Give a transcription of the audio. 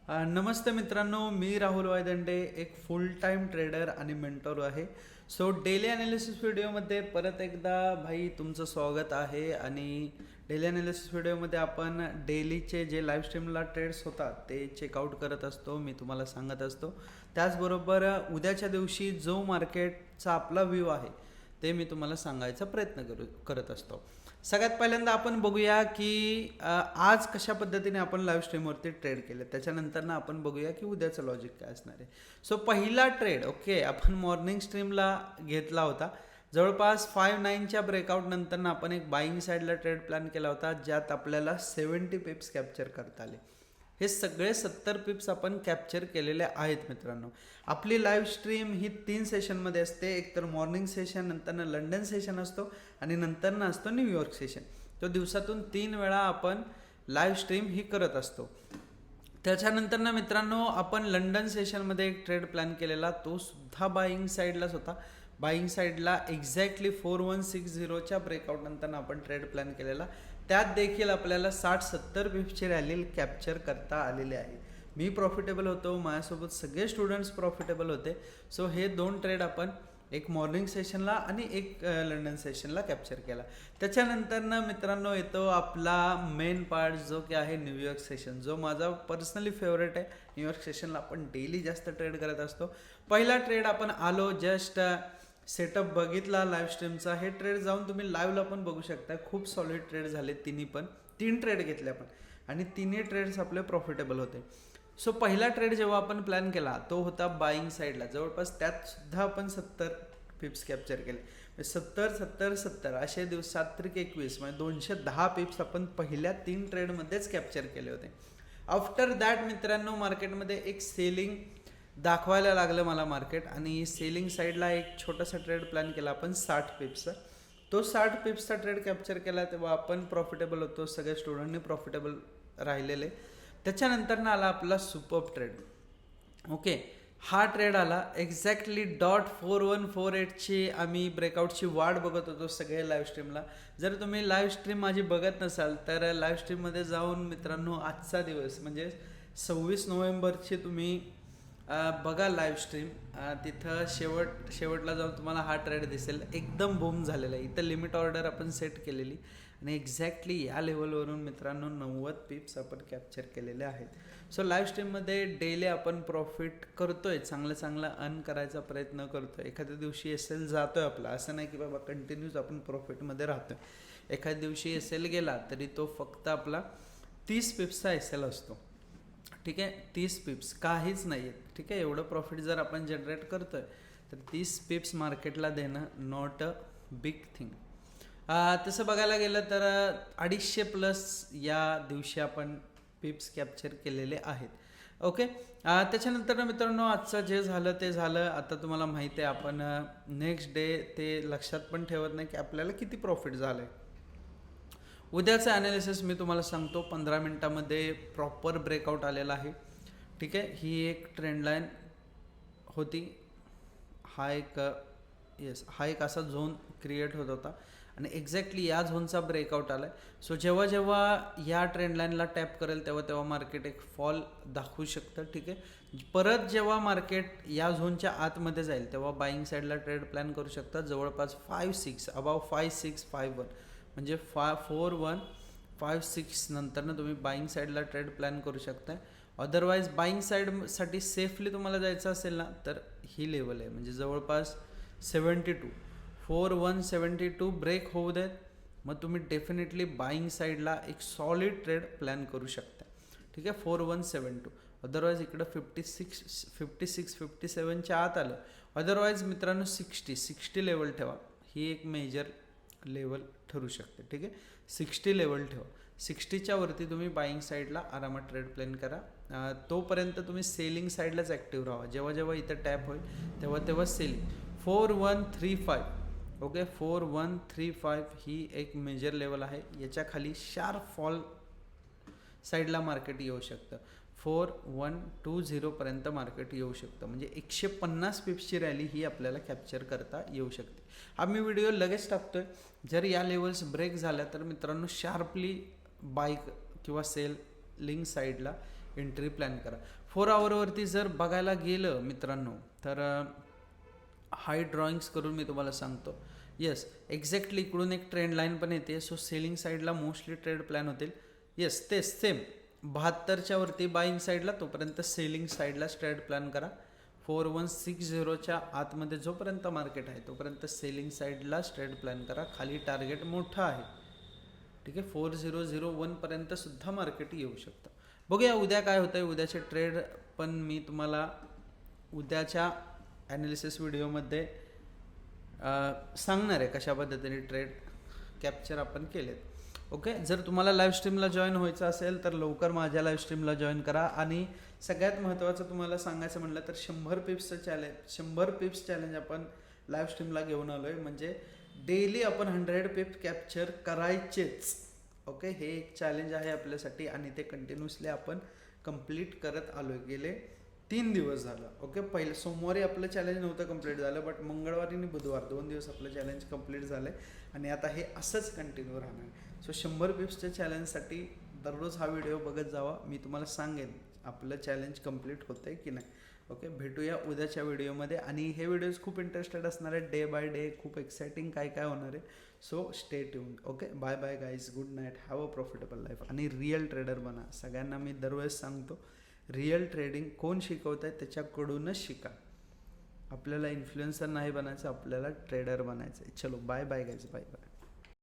नमस्ते मित्रांनो, मी राहुल वायदंडे, एक फुल time trader आणि मेंटॉर आहे. सो डेली ॲनालिसिस व्हिडिओमध्ये परत एकदा भाई तुमचं स्वागत आहे. आणि डेली ॲनालिसिस व्हिडिओमध्ये आपण डेलीचे जे लाईव्ह स्ट्रीमला ट्रेड्स होतात ते चेकआउट करत असतो, मी तुम्हाला सांगत असतो. त्याचबरोबर उद्याच्या दिवशी जो मार्केटचा आपला व्ह्यू आहे ते मी तुम्हाला सांगायचा प्रयत्न करत असतो. सगळ्यात पहिल्यांदा आपण बघूया की आज कशा पद्धतीने आपण लाईव्ह स्ट्रीमवरती ट्रेड केले, त्याच्यानंतर ना आपण बघूया की उद्याचं लॉजिक काय असणार आहे. सो पहिला ट्रेड ओके आपण मॉर्निंग स्ट्रीमला घेतला होता. जवळपास 5-9च्या ब्रेकआउट नंतर ना आपण एक बाईंग साईडला ट्रेड प्लॅन केला होता, ज्यात आपल्याला 70 पिप्स कॅप्चर करता आले. हे सगळे 70 पिप्स आपण कॅप्चर केलेले आहेत मित्रांनो. आपली लाईव्ह स्ट्रीम ही 3 सेशनमध्ये असते. एक तर मॉर्निंग सेशन, नंतरनं लंडन सेशन असतो आणि नंतरनं असतो न्यूयॉर्क सेशन. तो दिवसातून 3 वेळा आपण लाईव्ह स्ट्रीम ही करत असतो. त्याच्यानंतर ना मित्रांनो आपण लंडन सेशनमध्ये एक ट्रेड प्लॅन केलेला, तो सुद्धा बाईंग साईडलाच होता. बाईंग साईडला एक्झॅक्टली 4160च्या ब्रेकआउट नंतर आपण ट्रेड प्लॅन केलेला. त्यात देखील आपल्याला 60-70 पिप्सची रॅली कॅप्चर करता आलेले आहे. मी प्रॉफिटेबल होतो, माझ्यासोबत सगळे स्टुडंट्स प्रॉफिटेबल होते. सो हे 2 ट्रेड आपण एक मॉर्निंग सेशनला आणि एक लंडन सेशनला कॅप्चर केला. त्याच्यानंतर ना मित्रांनो येतो आपला मेन पार्ट, जो की आहे न्यूयॉर्क सेशन, जो माझा पर्सनली फेवरेट आहे. न्यूयॉर्क सेशनला आपण डेली जास्त ट्रेड करत असतो. पहिला ट्रेड आपण आलो, जस्ट सेटअप बघितला लाईव्ह स्ट्रीमचा. हे ट्रेड जाऊन तुम्ही लाईव्हला पण बघू शकता. खूप सॉलिड ट्रेड झाले तिन्ही पण. 3 ट्रेड घेतले आपण आणि तिन्ही ट्रेड्स आपले प्रॉफिटेबल होते. सो पहिला ट्रेड जेव्हा आपण प्लॅन केला तो होता बाईंग साईडला. जवळपास त्यात सुद्धा आपण 70 पिप्स कॅप्चर केले. 70 असे दिवस 7-21 म्हणजे 210 पिप्स आपण पहिल्या 3 ट्रेडमध्येच कॅप्चर केले होते. आफ्टर दॅट मित्रांनो मार्केटमध्ये एक सेलिंग दाखवायला लागलं मला मार्केट, आणि सेलिंग साईडला एक छोटासा ट्रेड प्लॅन केला आपण 60 पिप्सचा. तो 60 पिप्सचा ट्रेड कॅप्चर केला तेव्हा आपण प्रॉफिटेबल होतो, सगळ्या स्टुडंटनी प्रॉफिटेबल राहिलेले. त्याच्यानंतर ना आला आपला सुपर ट्रेड. ओके हा ट्रेड आला एक्झॅक्टली .4148ची आम्ही ब्रेकआउटची वाट बघत होतो सगळे लाईव्ह स्ट्रीमला. जर तुम्ही लाईव्ह स्ट्रीम माझी बघत नसाल तर लाईव्ह स्ट्रीममध्ये जाऊन मित्रांनो आजचा दिवस म्हणजे 26 नोव्हेंबरची तुम्ही बघा लाईव्ह स्ट्रीम. तिथं शेवटला जाऊन तुम्हाला हा ट्रेड दिसेल. एकदम बूम झालेला आहे. इथं लिमिट ऑर्डर आपण सेट केलेली आणि एक्झॅक्टली या लेवलवरून मित्रांनो 90 पिप्स आपण कॅप्चर केलेले आहेत. सो लाईव्ह स्ट्रीममध्ये डेली आपण प्रॉफिट करतोय, चांगलं अर्न करायचा प्रयत्न करतोय. एखाद्या दिवशी एसएल जातोय आपला, असं नाही की बाबा कंटिन्यूज आपण प्रॉफिटमध्ये राहतोय. एखाद्या दिवशी एसएल गेला तरी तो फक्त आपला 30 पिप्सचा एसएल असतो. ठीक आहे, 30 पिप्स काहीच नाही आहेत. ठीक आहे, एवढं प्रॉफिट जर आपण जनरेट करतोय तर 30 पिप्स मार्केटला देणं नॉट अ बिग थिंग. तसं बघायला गेलं तर 250+ या दिवशी आपण पिप्स कॅप्चर केलेले आहेत. ओके त्याच्यानंतर मित्रांनो आजचं जे झालं ते झालं. आता तुम्हाला माहिती आहे आपण नेक्स्ट डे ते लक्षात पण ठेवत नाही की आपल्याला किती प्रॉफिट झालं आहे. उद्याचं ॲनालिसिस मी तुम्हाला सांगतो. 15 मिनटामध्ये प्रॉपर ब्रेकआउट आलेला आहे. ठीक आहे, ही एक ट्रेंड लाईन होती. हा एक असा झोन क्रिएट होत होता आणि एक्झॅक्टली या झोनचा ब्रेकआउट आला आहे. सो जेव्हा या ट्रेंड लाईनला टॅप करेल तेव्हा मार्केट एक फॉल दाखवू शकतं. ठीक आहे, परत जेव्हा मार्केट या झोनच्या आतमध्ये जाईल तेव्हा बाईंग साईडला ट्रेड प्लॅन करू शकता. जवळपास 5-6 अबाव 5-6-5-1 म्हणजे 4-1-5-6 नंतरनं तुम्ही बाईंग साईडला ट्रेड प्लॅन करू शकता. अदरवाईज बाईंग साईडसाठी सेफली तुम्हाला जायचं असेल ना तर ही लेवल आहे, म्हणजे जवळपास 72 4-1-72 ब्रेक होऊ देत, मग तुम्ही डेफिनेटली बाईंग साईडला एक सॉलिड ट्रेड प्लॅन करू शकता. ठीक आहे, 4-1-72. अदरवाईज इकडं 56-57च्या आत आलं. अदरवाईज मित्रांनो 60 लेवल ठेवा, ही एक मेजर लेवल ठरू शकते. ठीक आहे, 60 लेवल ठेवा. 60च्या वरती तुम्ही बाईंग साईडला आरामात ट्रेड प्लॅन करा. तोपर्यंत तुम्ही सेलिंग साईडलाच ॲक्टिव्ह राहा. जेव्हा इथं टॅप होईल तेव्हा सेलिंग. 4-1-3-5 ओके 4-1-3-5 ही एक मेजर लेवल आहे. याच्या खाली शार्प फॉल साईडला मार्केट येऊ शकतं. 4-1-2-0 पर्यंत मार्केट येऊ शकतं, म्हणजे 150 पिप्सची रॅली ही आपल्याला कॅप्चर करता येऊ शकते. हा मी व्हिडिओ लगेच टाकतोय. जर या लेवल्स ब्रेक झाल्या तर मित्रांनो शार्पली बाय किंवा सेल लिंक साईडला एंट्री प्लॅन करा. 4 आवरवरती जर बघायला गेलं मित्रांनो तर हाय ड्रॉइंग्स करून मी तुम्हाला सांगतो. येस, एक्झॅक्टली इकडून एक ट्रेंड लाईन पण येते. सो सेलिंग साईडला मोस्टली ट्रेड प्लॅन होतील. येस, तेच सेम 72च्या वरती बाईंग साईडला, तोपर्यंत सेलिंग साईडला ट्रेड प्लॅन करा. 4160च्या आतमध्ये जोपर्यंत मार्केट आहे तोपर्यंत सेलिंग साईडला ट्रेड प्लॅन करा. खाली टार्गेट मोठं आहे, ठीक आहे. 4001 पर्यंत सुद्धा मार्केट येऊ शकतं. बघूया उद्या काय होतंय. उद्याचे ट्रेड पण मी तुम्हाला उद्याच्या ॲनालिसिस व्हिडिओमध्ये सांगणार आहे कशा पद्धतीने ट्रेड कॅप्चर आपण केलेत. ओके, जर तुम्हाला लाईव्ह स्ट्रीमला जॉईन व्हायचं असेल तर लवकर माझ्या लाईव्ह स्ट्रीमला जॉईन करा. आणि सगळ्यात महत्त्वाचं तुम्हाला सांगायचं म्हटलं तर 100 पिप्स चॅलेंज आपण लाईव्ह स्ट्रीमला घेऊन आलो आहे. म्हणजे डेली आपण 100 पिप्स कॅप्चर करायचेच. ओके, हे एक चॅलेंज आहे आपल्यासाठी आणि ते कंटिन्युअसली आपण कंप्लीट करत आलो आहे. गेले 3 दिवस झालं. ओके, पहिले सोमवारी आपलं चॅलेंज नव्हतं कंप्लीट झालं, बट मंगळवारी आणि बुधवार 2 दिवस आपलं चॅलेंज कंप्लीट झालं आहे आणि आता हे असंच कंटिन्यू राहणार. सो 100 पिप्सच्या चॅलेंजसाठी दररोज हा व्हिडिओ बघत जावा. मी तुम्हाला सांगेन आपलं चॅलेंज कंप्लीट होतं आहे की नाही. ओके, भेटूया उद्याच्या व्हिडिओमध्ये. आणि हे व्हिडिओज खूप इंटरेस्टेड असणार आहे. डे बाय डे खूप एक्साइटिंग काय काय होणार आहे. So stay tuned. Okay, bye bye guys, good night, have a profitable life. आणि रिअल ट्रेडर बना. सगळ्यांना मी दरवेळेस सांगतो, रिअल ट्रेडिंग कोण शिकवत आहे त्याच्याकडूनच शिका. आपल्याला इन्फ्लुएन्सर नाही बनायचं, आपल्याला ट्रेडर बनायचं आहे. चलो bye bye guys, bye bye.